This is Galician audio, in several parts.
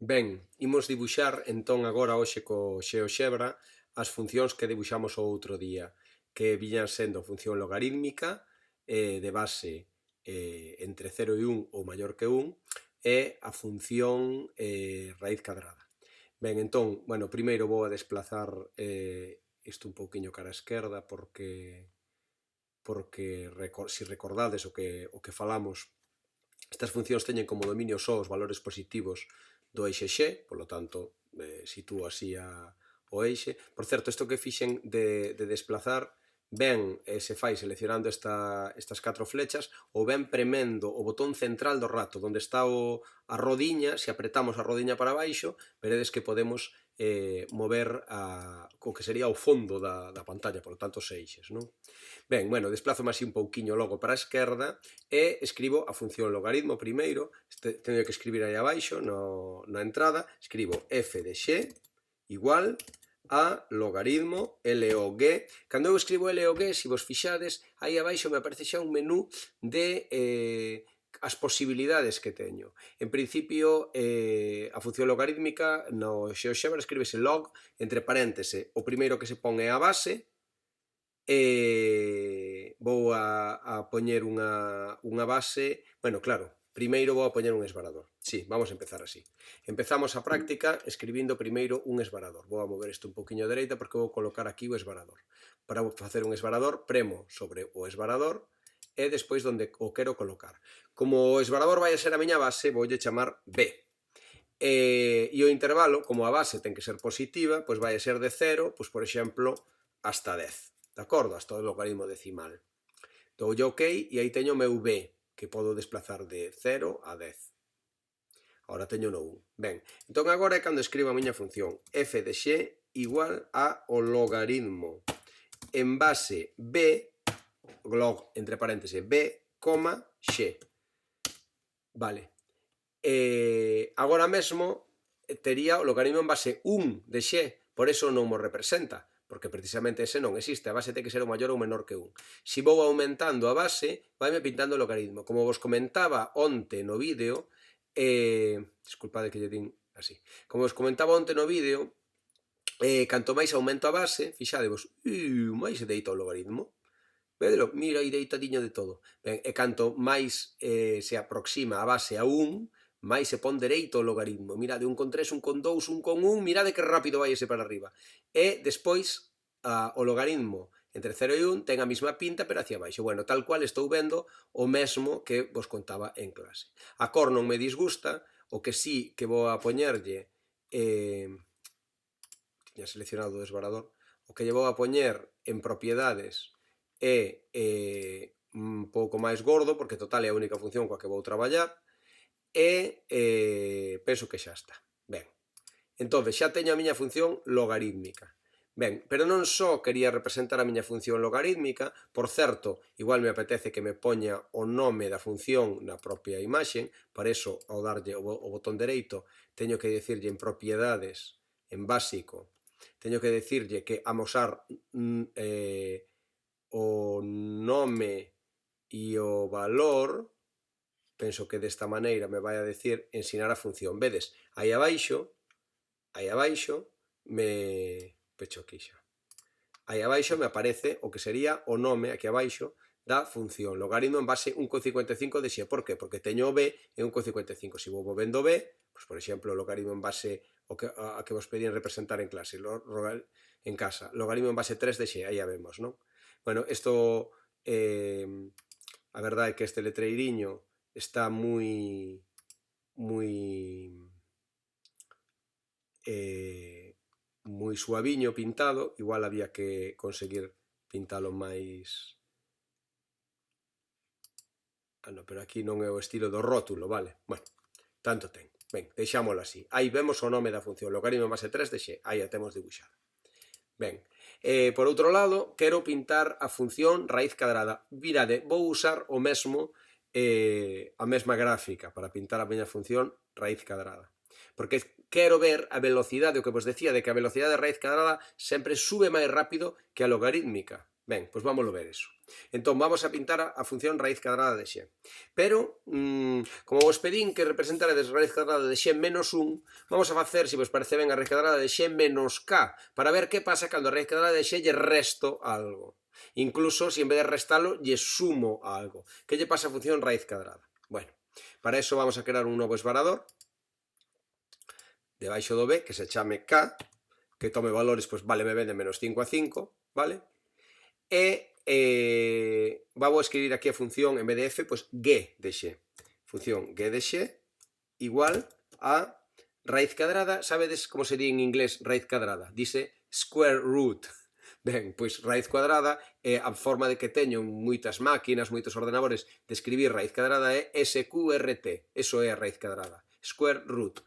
Ben, imos dibuixar entón agora hoxe co GeoGebra as funcións que dibuixamos o outro día, que viñan sendo función logarítmica de base entre 0 e 1 ou maior que 1 e a función raíz cadrada. Ben, entón, bueno, primeiro vou a desplazar isto un pouquiño cara a esquerda porque se recordades o que falamos. Estas funcións teñen como dominio só os valores positivos do eixe X, polo tanto, sitúo así o eixe. Por certo, isto que fixen de desplazar, ben se fai seleccionando estas 4 flechas ou ben premendo o botón central do rato, onde está a rodiña. Se apretamos a rodiña para baixo, veredes que podemos mover o que sería o fondo da pantalla, por lo tanto, os eixes, non? Ben, bueno, desplazo así un pouquiño logo para a esquerda e escribo a función logaritmo primeiro. Teño que escribir aí abaixo na entrada, escribo f de x igual a logaritmo LOG. Cando eu escribo LOG, se vos fixades, aí abaixo me aparece xa un menú de as posibilidades que teño. En principio, a función logarítmica no GeoGebra escríbese log, entre paréntese, o primeiro que se pon é a base, vou a poñer unha base, bueno, claro, primeiro vou a poñer un esvarador. Sí, vamos a empezar así. Empezamos a práctica escribindo primeiro un esvarador. Vou a mover isto un poquinho a dereita porque vou colocar aquí o esvarador. Para facer un esvarador, premo sobre o esvarador e despois onde o quero colocar. Como o esvarador vai a ser a miña base, voulle chamar B. E o intervalo, como a base ten que ser positiva, pois vai a ser de 0, pois por exemplo, hasta 10. De acordo? Hasta o logaritmo decimal. Doulle OK e aí teño o meu B, que podo desplazar de 0 a 10. Ahora teño no 1. Ben, entón agora é cando escribo a miña función f de x igual a o logaritmo en base B, log, entre paréntesis, B, x. Vale. Agora mesmo tería o logaritmo en base 1 de x, por eso non mo representa, porque precisamente ese non existe, a base ten que ser o maior ou menor que 1. Se vou aumentando a base, vaime pintando o logaritmo. Como vos comentaba onte no vídeo, disculpade que lle din así, como vos comentaba onte no vídeo, canto máis aumento a base, fixadevos, máis se deita o logaritmo. Vedelo, mira aí deitadiño de todo. Ben, e canto máis se aproxima a base a 1, máis se pon dereito o logaritmo. Mirade, 1 con 3, 1 con 2, 1 con 1, mirade que rápido vai ese para arriba. E despois o logaritmo entre 0 e 1 ten a mesma pinta, pero hacia baixo. Bueno, tal cual estou vendo o mesmo que vos contaba en clase. A cor non me disgusta, o que sí que vou a poñerlle, tiña seleccionado o desvarador, o que lle vou a poñer en propiedades é un pouco máis gordo, porque total é a única función coa que vou traballar, e penso que xa está. Ben, entón xa teño a miña función logarítmica. Ben, pero non só quería representar a miña función logarítmica, por certo, igual me apetece que me poña o nome da función na propia imaxe, para eso, ao darlle o botón dereito, teño que dicirlle en propiedades, en básico, teño que dicirlle que amosar o nome e o valor. Penso que desta maneira me vai a decir ensinar a función. Vedes, aí abaixo, me pecho aquí xa. Aí abaixo me aparece o que sería o nome, aquí abaixo, da función logaritmo en base 1,55 de x. Por que? Porque teño o b e 1,55. Se vou movendo o b, pois, por exemplo, o logaritmo en base a que vos pedían representar en clase, en casa, logaritmo en base 3 de x, aí a vemos, non? Bueno, isto, a verdade é que este letreiriño está moi suaviño pintado, igual había que conseguir pintalo máis. No, pero aquí non é o estilo do rótulo, vale? Bueno, tanto ten. Ben, deixámoslo así. Aí vemos o nome da función, logaritmo en base 3 de x, aí a temos dibuixada. Ben, por outro lado, quero pintar a función raíz cadrada. Mirade, vou usar o mesmo, a mesma gráfica para pintar a miña función raíz cadrada. Porque quero ver a velocidade, o que vos decía, de que a velocidade de raíz cadrada sempre sube máis rápido que a logarítmica. Ben, pois vámoslo ver eso. Entón, vamos a pintar a función raíz cadrada de x. Pero, como vos pedín que representades raíz cadrada de x menos 1, vamos a facer, se vos parece ben, a raíz cadrada de x menos k, para ver que pasa cando a raíz cadrada de x lle resto algo. Incluso, se en vez de restalo, lle sumo algo. Que lle pasa a función raíz cadrada? Bueno, para eso vamos a crear un novo esvarador, debaixo do b, que se chame k, que tome valores, pois váleme ben de menos 5 a 5, vale? E vamos a escribir aquí a función, en vez de f, pues g de x. Función g de x igual a raíz cadrada. Sabedes como se di en inglés raíz cadrada? Dice square root. Ben, pois raíz cuadrada é a forma de que teño moitas máquinas, moitos ordenadores de escribir raíz cadrada é SQRT. Eso é a raíz cadrada. Square root.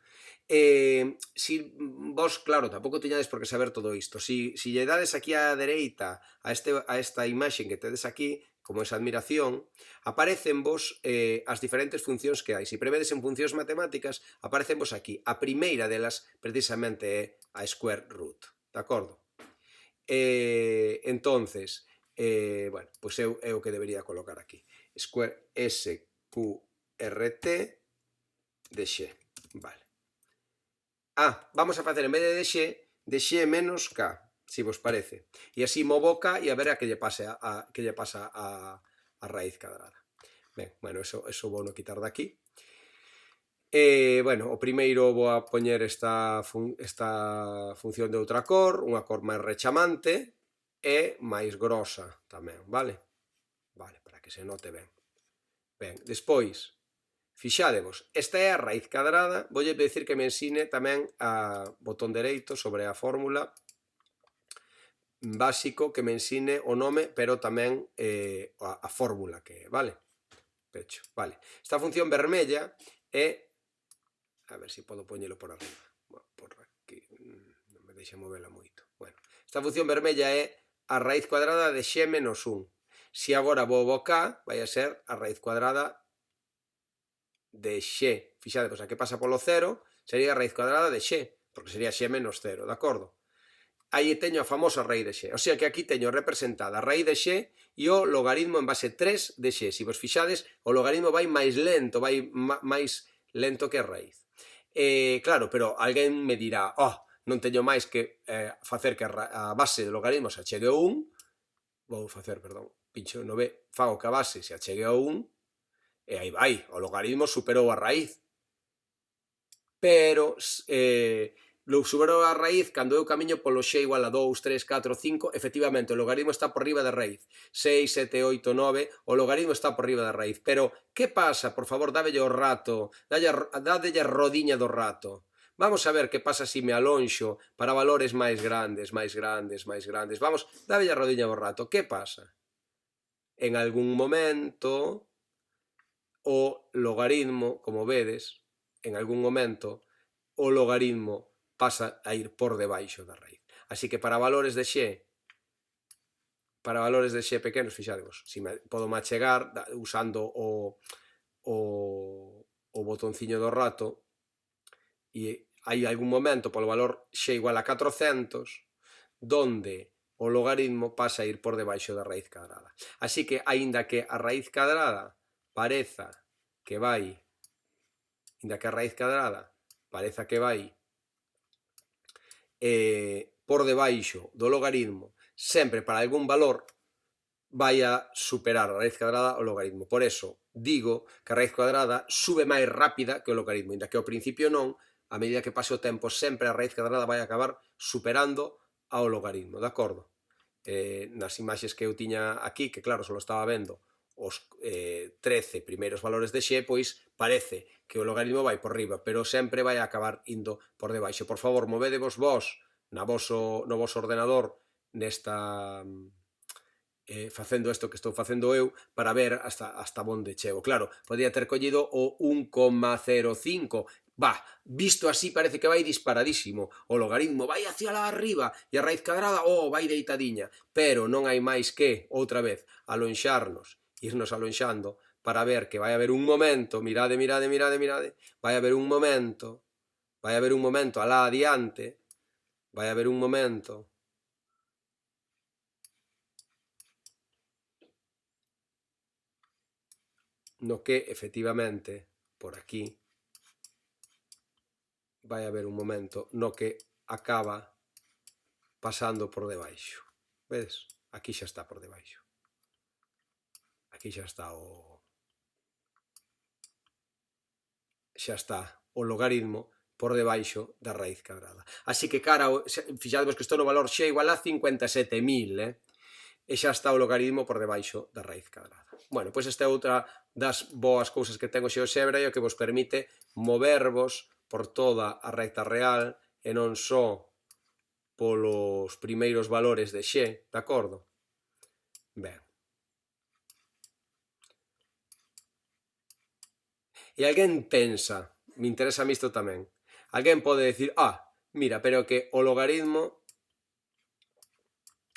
Si vos, claro, tampouco teñades por que saber todo isto. Si lle dades aquí á dereita a esta imaxe que tedes aquí, como esa admiración, aparecen vos as diferentes funcións que hai. Si prevedes en funcións matemáticas, aparecen vos aquí. A primeira delas, precisamente, é a square root. De acordo? Entonces, bueno, pois é o que debería colocar aquí. Square SQRT de x. Vale. Vamos a facer en vez de x menos k, si vos parece. E así movo k e a ver a que lle pasa a raíz cadrada. Ben, bueno, eso vou no quitar daqui. Bueno, o primeiro vou a poñer esta función de outra cor, unha cor máis rechamante e máis grosa tamén, vale? Vale, para que se note ben. Ben, despois, fixádevos, esta é a raíz cadrada, voulle dicir que me ensine tamén a botón dereito sobre a fórmula básico, que me ensine o nome, pero tamén a fórmula que é, vale? Pecho, vale. Esta función vermella é, a ver se podo poñelo por arriba, bueno, por aquí, non me deixa movela moito. Bueno, esta función vermella é a raíz cuadrada de x menos 1. Se agora vou ao k, vai a ser a raíz cuadrada de x. Fixade, pois a que pasa polo 0 sería a raíz cuadrada de x, porque sería x menos 0, de acordo? Aí teño a famosa raíz de x. O sea que aquí teño representada a raíz de x e o logaritmo en base 3 de x. Se vos fixades, o logaritmo vai máis lento, vai máis lento que a raíz. Claro, pero alguén me dirá, non teño máis que facer que a base do logaritmo se achegue a 1, vou facer, perdón, pincho no b, fago que a base se achegue a 1, e aí vai, o logaritmo superou a raíz. Pero superou a raíz cando eu camiño polo x igual a 2, 3, 4, 5, efectivamente, o logaritmo está por riba da raíz. 6, 7, 8, 9, o logaritmo está por riba da raíz. Pero, que pasa? Por favor, dádelle o rato, dádelle a rodiña do rato. Vamos a ver que pasa se me alonxo para valores máis grandes, máis grandes, máis grandes. Vamos, dádelle a rodiña do rato. Que pasa? En algún momento, o logaritmo, como vedes, en algún momento, o logaritmo pasa a ir por debaixo da raíz. Así que para valores de x pequenos, fixadevos, si podo machegar usando o botonciño do rato, e hai algún momento polo valor x igual a 400 donde o logaritmo pasa a ir por debaixo da raíz cadrada. Así que, aínda que a raíz cadrada pareza que vai por debaixo do logaritmo, sempre para algún valor vai a superar a raíz cadrada o logaritmo. Por eso digo que a raíz cuadrada sube máis rápida que o logaritmo, inda que ao principio non, a medida que pase o tempo sempre a raíz cadrada vai acabar superando ao logaritmo, de acordo? Nas imaxes que eu tiña aquí, que claro, só estaba vendo os 13 primeiros valores de x, pois parece que o logaritmo vai por riba, pero sempre vai acabar indo por debaixo. Por favor, movedevos vos no voso ordenador nesta facendo isto que estou facendo eu para ver hasta onde chego. Claro, podría ter collido o 1,05, visto así parece que vai disparadísimo, o logaritmo vai hacia lá arriba e a raíz cadrada, vai deitadiña, pero non hai máis que, outra vez, irnos alonxando para ver que vai haber un momento, mirade, vai haber un momento alá adiante, vai haber un momento no que, efectivamente, por aquí, vai haber un momento no que acaba pasando por debaixo. Vedes? Aquí xa está por debaixo. Aquí xa está o... xa está o logaritmo por debaixo da raíz cadrada. Así que cara, fixadevos que estou no valor x igual a 57.000, e xa está o logaritmo por debaixo da raíz cadrada. Bueno, pois esta é outra das boas cousas que ten o GeoGebra e o que vos permite movervos por toda a recta real e non só polos primeiros valores de x, de acordo? Ben. E alguén pensa, me interesa a mí isto tamén, alguén pode decir, mira, pero que o logaritmo,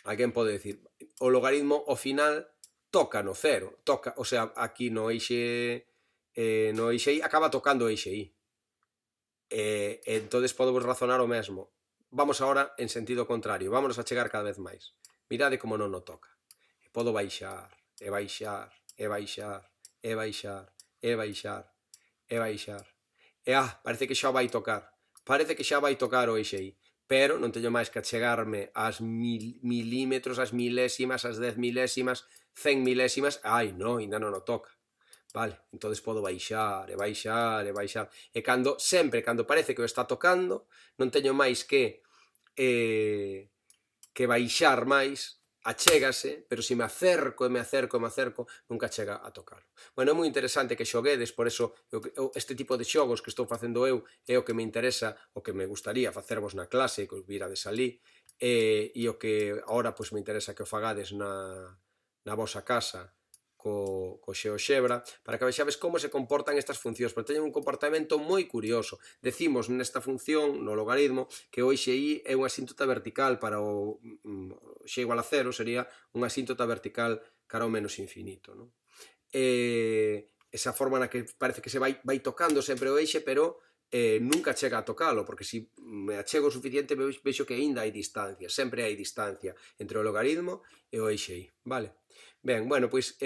alguén pode decir, o logaritmo ao final toca no cero, toca, o sea, aquí no eixe I acaba tocando o eixe I. Entonces podemos razonar o mesmo. Vamos agora en sentido contrario, vámonos a chegar cada vez máis. Mirade como non o toca. Podo baixar, e baixar, e baixar, e baixar, e baixar, e baixar. E parece que xa vai tocar. Parece que xa vai tocar o eixe I. Pero non teño máis que achegarme ás milímetros, ás milésimas, ás 10 milésimas, 100 milésimas. Non, ainda non o toca. Vale, entonces podo baixar, e baixar, e baixar. E sempre cando parece que o está tocando, non teño máis que baixar máis, achégase, pero se me acerco e me acerco e me acerco, nunca chega a tocalo. Bueno, é moi interesante que xoguedes, por eso este tipo de xogos que estou facendo eu é o que me interesa, o que me gustaría facervos na clase, que os virades ali, e o que agora pois me interesa que o fagades na vosa casa co GeoGebra, para que vexades como se comportan estas funcións, pero teñen un comportamento moi curioso. Decimos nesta función, no logaritmo, que o eixe I é unha asíntota vertical para o x igual a 0, sería unha asíntota vertical cara ao menos infinito, non? Esa forma na que parece que se vai tocando sempre o eixe, pero nunca chega a tocalo, porque se me achego o suficiente vexo que aínda hai distancia, sempre hai distancia entre o logaritmo e o eixe I, vale? Ben, bueno, pois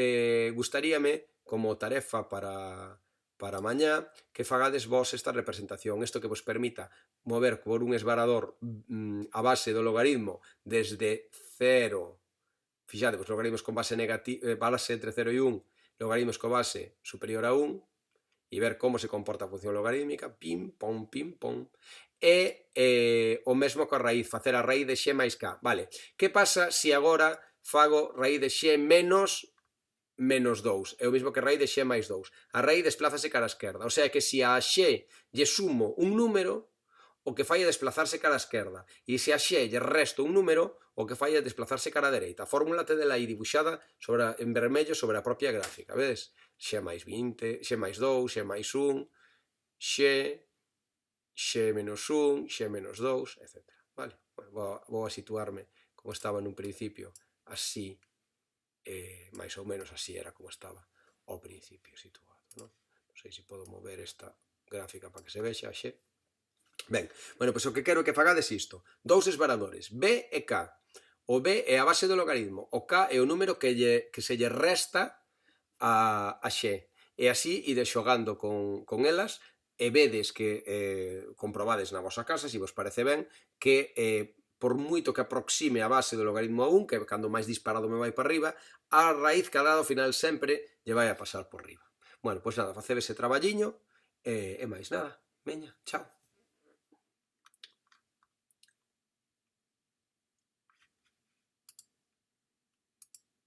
gustaríame, como tarefa para mañá, que fagades vos esta representación, isto que vos permita mover por un esvarador a base do logaritmo desde 0, fixadevos, logaritmos con base entre 0 e 1, logaritmos con base superior a 1, e ver como se comporta a función logarítmica, pim, pom, e o mesmo coa raíz, facer a raíz de x máis k. Vale, que pasa se agora fago raíz de x menos 2, é o mesmo que raíz de x máis 2. A raíz desplázase cara a esquerda, o sea que se a x lle sumo un número, o que fai é desplazarse cara a esquerda, e se a x lle resto un número, o que fai é desplazarse cara a dereita. A fórmula tedela aí dibuixada en vermello sobre a propia gráfica, vedes? X máis 20, x máis 2, x máis 1, x menos 1, x menos 2, etc. Vale? Bueno, vou a situarme como estaba nun principio, así, máis ou menos así era como estaba ao principio situado, non? Non sei se podo mover esta gráfica para que se vexa, xe. Ben, bueno, pois o que quero que fagades isto. Dous esvaradores, B e K. O B é a base do logaritmo, o K é o número que se lle resta a X. E así ide xogando con elas e vedes que comprobades na vosa casa, se vos parece ben, que por moito que aproxime a base do logaritmo a 1, que cando máis disparado me vai para arriba, a raíz cadrada ao final sempre lle vai a pasar por riba. Bueno, pois nada, facede ese traballiño e máis nada. Veña, chao.